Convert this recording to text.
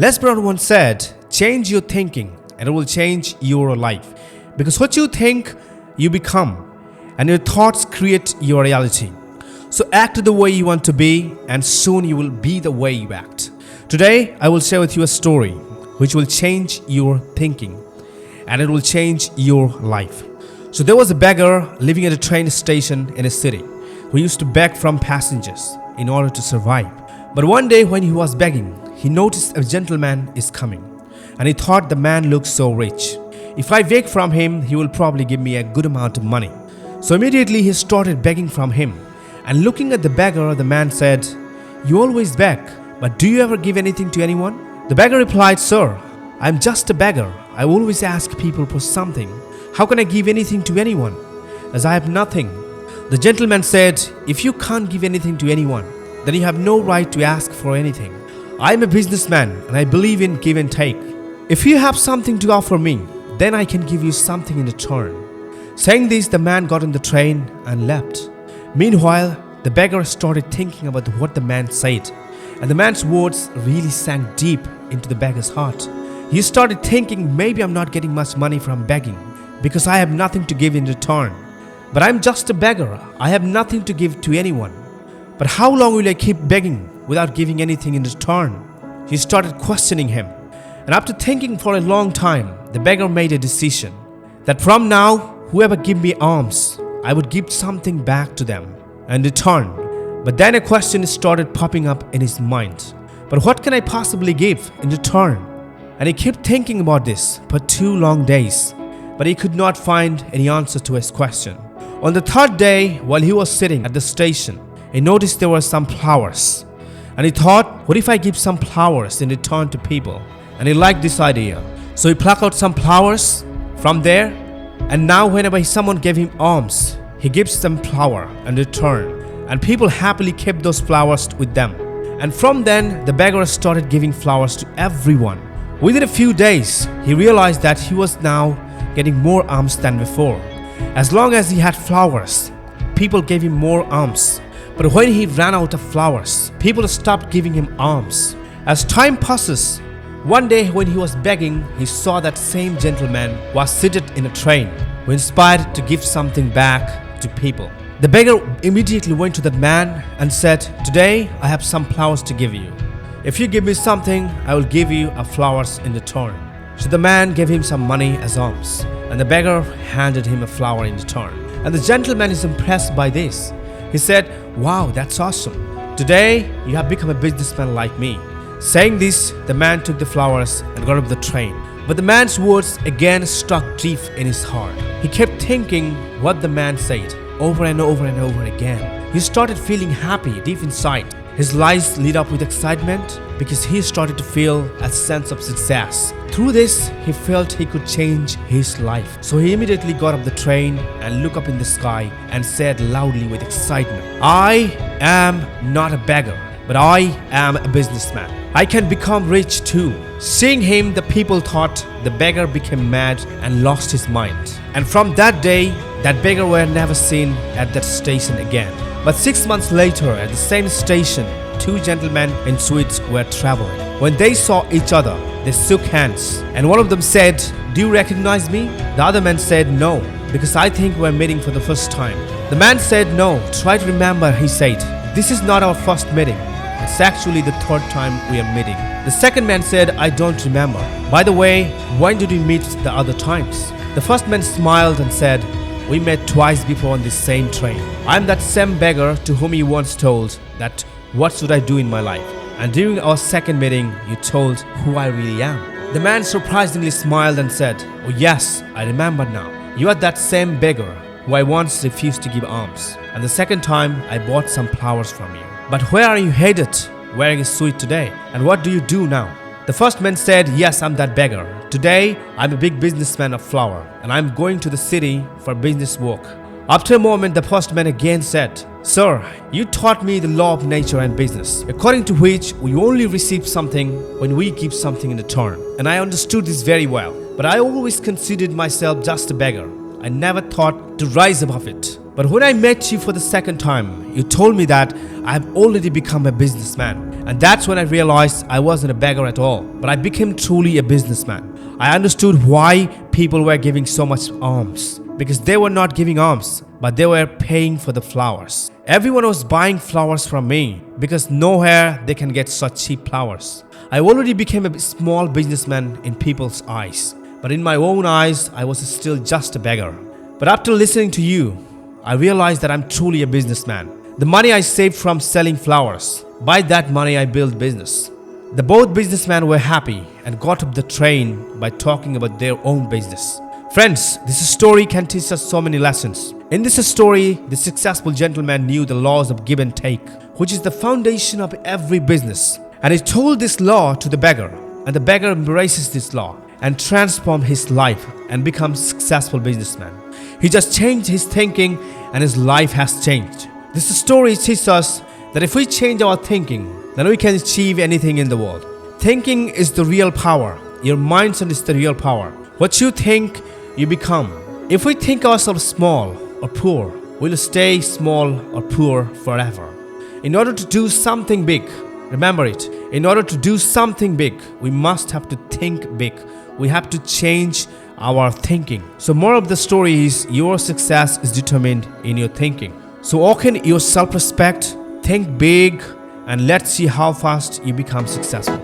Les Brown once said, change your thinking and it will change your life. Because what you think, you become. And your thoughts create your reality. So act the way you want to be and soon you will be the way you act. Today, I will share with you a story which will change your thinking and it will change your life. So there was a beggar living at a train station in a city who used to beg from passengers in order to survive. But one day when he was begging, he noticed a gentleman is coming and he thought the man looked so rich. If I beg from him, he will probably give me a good amount of money. So immediately he started begging from him. And looking at the beggar, the man said, "You always beg, but do you ever give anything to anyone?" The beggar replied, "Sir, I am just a beggar. I always ask people for something. How can I give anything to anyone, as I have nothing?" The gentleman said, "If you can't give anything to anyone, then you have no right to ask for anything. I am a businessman and I believe in give and take. If you have something to offer me, then I can give you something in return." Saying this, the man got on the train and left. Meanwhile, the beggar started thinking about what the man said, and the man's words really sank deep into the beggar's heart. He started thinking, maybe I'm not getting much money from begging because I have nothing to give in return. But I'm just a beggar. I have nothing to give to anyone. But how long will I keep begging without giving anything in return? He started questioning him. And after thinking for a long time, the beggar made a decision that from now, whoever give me alms, I would give something back to them in return. But then a question started popping up in his mind. But what can I possibly give in return? And he kept thinking about this for 2 long days, but he could not find any answer to his question. On the 3rd day, while he was sitting at the station, he noticed there were some flowers. And he thought, what if I give some flowers in return to people? And he liked this idea. So he plucked out some flowers from there. And now whenever someone gave him alms, he gives them flower in return. And people happily kept those flowers with them. And from then, the beggar started giving flowers to everyone. Within a few days, he realized that he was now getting more alms than before. As long as he had flowers, people gave him more alms. But when he ran out of flowers, people stopped giving him alms. As time passes, one day when he was begging, he saw that same gentleman was seated in a train, who inspired to give something back to people. The beggar immediately went to that man and said, "Today I have some flowers to give you. If you give me something, I will give you a flowers in return." So the man gave him some money as alms, and the beggar handed him a flower in return. And the gentleman is impressed by this. He said, "Wow, that's awesome. Today you have become a businessman like me." Saying this, the man took the flowers and got off the train. But the man's words again struck deep in his heart. He kept thinking what the man said over and over and over again. He started feeling happy deep inside. His life lit up with excitement because he started to feel a sense of success. Through this, he felt he could change his life. So he immediately got off the train and looked up in the sky and said loudly with excitement, "I am not a beggar, but I am a businessman. I can become rich too." Seeing him, the people thought the beggar became mad and lost his mind. And from that day, that beggar were never seen at that station again. But 6 months later, at the same station, 2 gentlemen in suits were traveling. When they saw each other, they shook hands. And one of them said, "Do you recognize me?" The other man said, "No, because I think we're meeting for the first time." The man said, "No, try to remember," he said. "This is not our first meeting. It's actually the 3rd time we are meeting." The second man said, "I don't remember. By the way, when did we meet the other times?" The first man smiled and said, "We met twice before on this same train. I'm that same beggar to whom you once told that what should I do in my life. And during our second meeting, you told who I really am." The man surprisingly smiled and said, "Oh yes, I remember now. You are that same beggar who I once refused to give alms. And the second time, I bought some flowers from you. But where are you headed wearing a suit today? And what do you do now?" The first man said, "Yes, I'm that beggar. Today, I'm a big businessman of flour, and I'm going to the city for business work." After a moment, the first man again said, "Sir, you taught me the law of nature and business, according to which we only receive something when we give something in return. And I understood this very well. But I always considered myself just a beggar. I never thought to rise above it. But when I met you for the second time, you told me that I have already become a businessman. And that's when I realized I wasn't a beggar at all, but I became truly a businessman. I understood why people were giving so much alms. Because they were not giving alms, but they were paying for the flowers. Everyone was buying flowers from me because nowhere they can get such cheap flowers. I already became a small businessman in people's eyes. But in my own eyes, I was still just a beggar. But after listening to you, I realized that I'm truly a businessman. The money I saved from selling flowers, by that money I built business. The both businessmen were happy and got up the train by talking about their own business. Friends, this story can teach us so many lessons. In this story, the successful gentleman knew the laws of give and take, which is the foundation of every business. And he told this law to the beggar, and the beggar embraces this law and transforms his life and becomes a successful businessman. He just changed his thinking and his life has changed. This story teaches us that if we change our thinking, then we can achieve anything in the world. Thinking is the real power. Your mindset is the real power. What you think, you become. If we think ourselves small or poor, we'll stay small or poor forever. In order to do something big, remember it, in order to do something big, we must have to think big. We have to change our thinking. So more of the story is your success is determined in your thinking. So awaken your self-respect, think big, and let's see how fast you become successful.